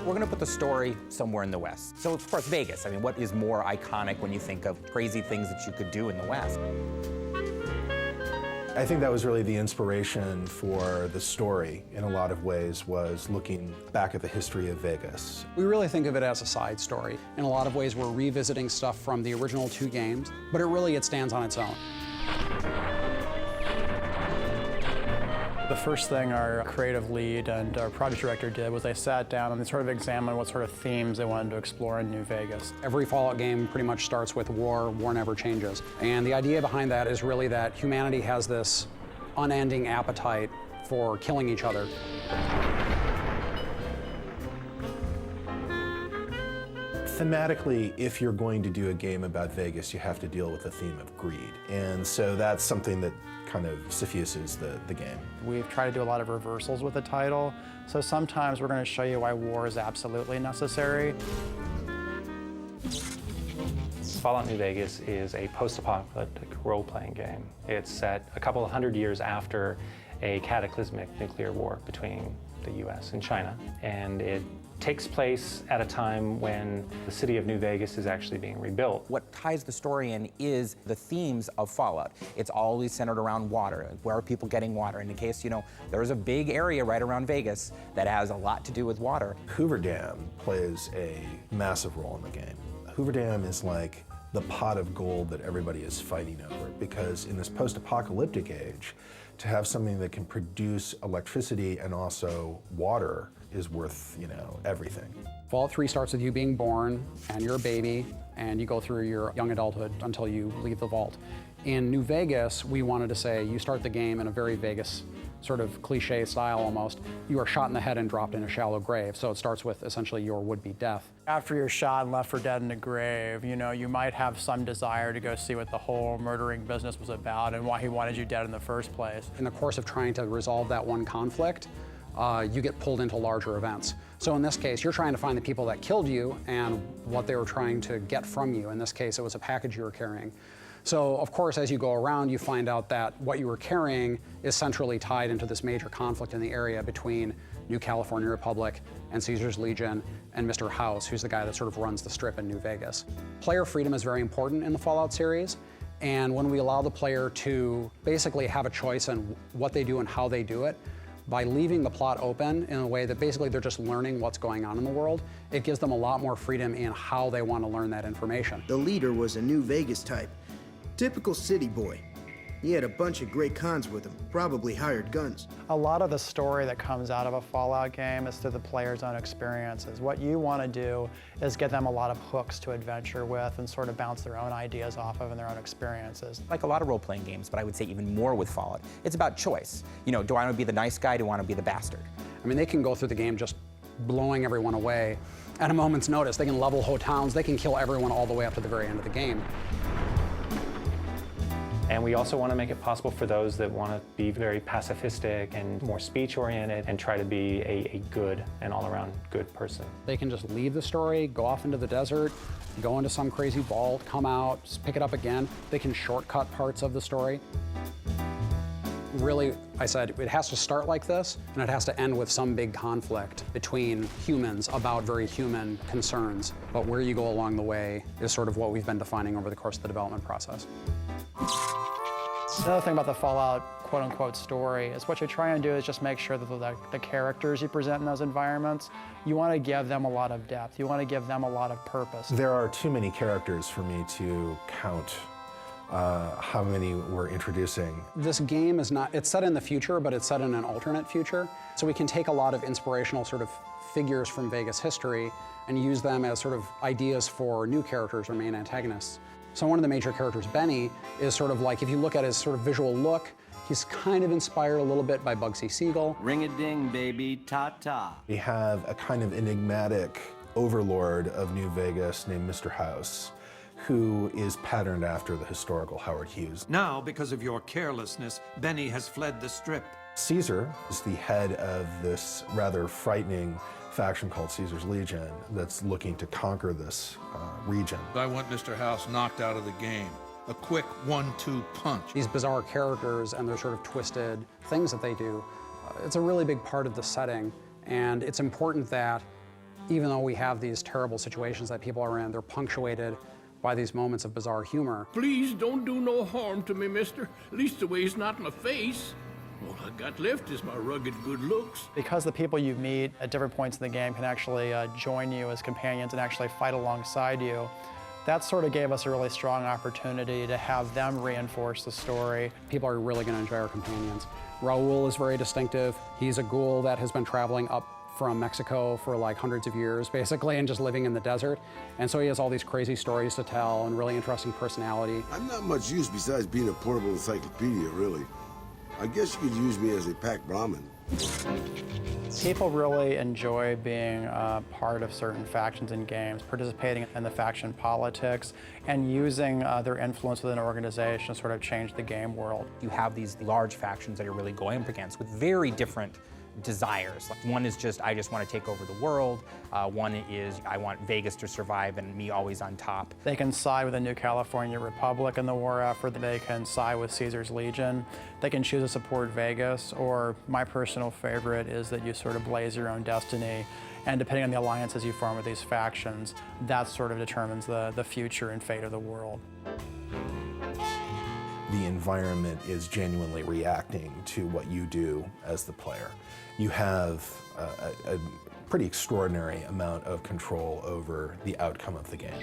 we're gonna put the story somewhere in the West. So of course, Vegas. I mean, what is more iconic when you think of crazy things that you could do in the West? I think that was really the inspiration for the story in a lot of ways, was looking back at the history of Vegas. We really think of it as a side story. In a lot of ways, we're revisiting stuff from the original 2 games, but it stands on its own. The first thing our creative lead and our project director did was they sat down and they sort of examined what sort of themes they wanted to explore in New Vegas. Every Fallout game pretty much starts with war. War never changes. And the idea behind that is really that humanity has this unending appetite for killing each other. Thematically, if you're going to do a game about Vegas, you have to deal with the theme of greed. And so that's something that kind of suffuses the game. We've tried to do a lot of reversals with the title, so sometimes we're going to show you why war is absolutely necessary. Fallout New Vegas is a post-apocalyptic role-playing game. It's set a couple of hundred years after a cataclysmic nuclear war between the US and China, and it takes place at a time when the city of New Vegas is actually being rebuilt. What ties the story in is the themes of Fallout. It's always centered around water. Where are people getting water? In the case, there's a big area right around Vegas that has a lot to do with water. Hoover Dam plays a massive role in the game. Hoover Dam is like the pot of gold that everybody is fighting over, because in this post-apocalyptic age, to have something that can produce electricity and also water is worth, everything. Fallout 3 starts with you being born, and you're a baby, and you go through your young adulthood until you leave the vault. In New Vegas, we wanted to say you start the game in a very Vegas sort of cliche style almost. You are shot in the head and dropped in a shallow grave, so it starts with essentially your would-be death. After you're shot and left for dead in a grave, you might have some desire to go see what the whole murdering business was about and why he wanted you dead in the first place. In the course of trying to resolve that one conflict, you get pulled into larger events. So in this case, you're trying to find the people that killed you and what they were trying to get from you. In this case, it was a package you were carrying. So of course, as you go around, you find out that what you were carrying is centrally tied into this major conflict in the area between New California Republic and Caesar's Legion and Mr. House, who's the guy that sort of runs the strip in New Vegas. Player freedom is very important in the Fallout series. And when we allow the player to basically have a choice in what they do and how they do it, by leaving the plot open in a way that basically they're just learning what's going on in the world, it gives them a lot more freedom in how they want to learn that information. The leader was a New Vegas type. Typical city boy. He had a bunch of great cons with him, probably hired guns. A lot of the story that comes out of a Fallout game is through the player's own experiences. What you want to do is get them a lot of hooks to adventure with and sort of bounce their own ideas off of and their own experiences. Like a lot of role-playing games, but I would say even more with Fallout, it's about choice. Do I want to be the nice guy? Do I want to be the bastard? I mean, they can go through the game just blowing everyone away at a moment's notice. They can level whole towns. They can kill everyone all the way up to the very end of the game. And we also want to make it possible for those that want to be very pacifistic and more speech-oriented and try to be a good and all-around good person. They can just leave the story, go off into the desert, go into some crazy vault, come out, just pick it up again. They can shortcut parts of the story. Really, I said, it has to start like this, and it has to end with some big conflict between humans about very human concerns. But where you go along the way is sort of what we've been defining over the course of the development process. Another thing about the Fallout quote-unquote story is what you're trying to do is just make sure that the characters you present in those environments, you want to give them a lot of depth. You want to give them a lot of purpose. There are too many characters for me to count how many we're introducing. This game is not, it's set in the future, but it's set in an alternate future. So we can take a lot of inspirational sort of figures from Vegas history and use them as sort of ideas for new characters or main antagonists. So one of the major characters, Benny, is sort of like, if you look at his sort of visual look, he's kind of inspired a little bit by Bugsy Siegel. Ring-a-ding, baby, ta-ta. We have a kind of enigmatic overlord of New Vegas named Mr. House, who is patterned after the historical Howard Hughes. Now, because of your carelessness, Benny has fled the strip. Caesar is the head of this rather frightening faction called Caesar's Legion that's looking to conquer this region. I want Mr. House knocked out of the game. A quick 1-2 punch. These bizarre characters and their sort of twisted things that they do, it's a really big part of the setting, and it's important that Even though we have these terrible situations that people are in, they're punctuated by these moments of bizarre humor. Please don't do no harm to me, mister. At least the way it's not in my face. All I got left is my rugged good looks. Because the people you meet at different points in the game can actually join you as companions and actually fight alongside you, that sort of gave us a really strong opportunity to have them reinforce the story. People are really going to enjoy our companions. Raul is very distinctive. He's a ghoul that has been traveling up from Mexico for like hundreds of years, basically, and just living in the desert. And so he has all these crazy stories to tell and really interesting personality. I'm not much use besides being a portable encyclopedia, really. I guess you could use me as a pack Brahmin. People really enjoy being part of certain factions in games, participating in the faction politics, and using their influence within an organization to sort of change the game world. You have these large factions that you're really going up against with very different desires. Like one is just, I just want to take over the world. One is, I want Vegas to survive and me always on top. They can side with the New California Republic in the war effort. They can side with Caesar's Legion. They can choose to support Vegas, or my personal favorite is that you sort of blaze your own destiny. And depending on the alliances you form with these factions, that sort of determines the future and fate of the world. The environment is genuinely reacting to what you do as the player. You have a pretty extraordinary amount of control over the outcome of the game.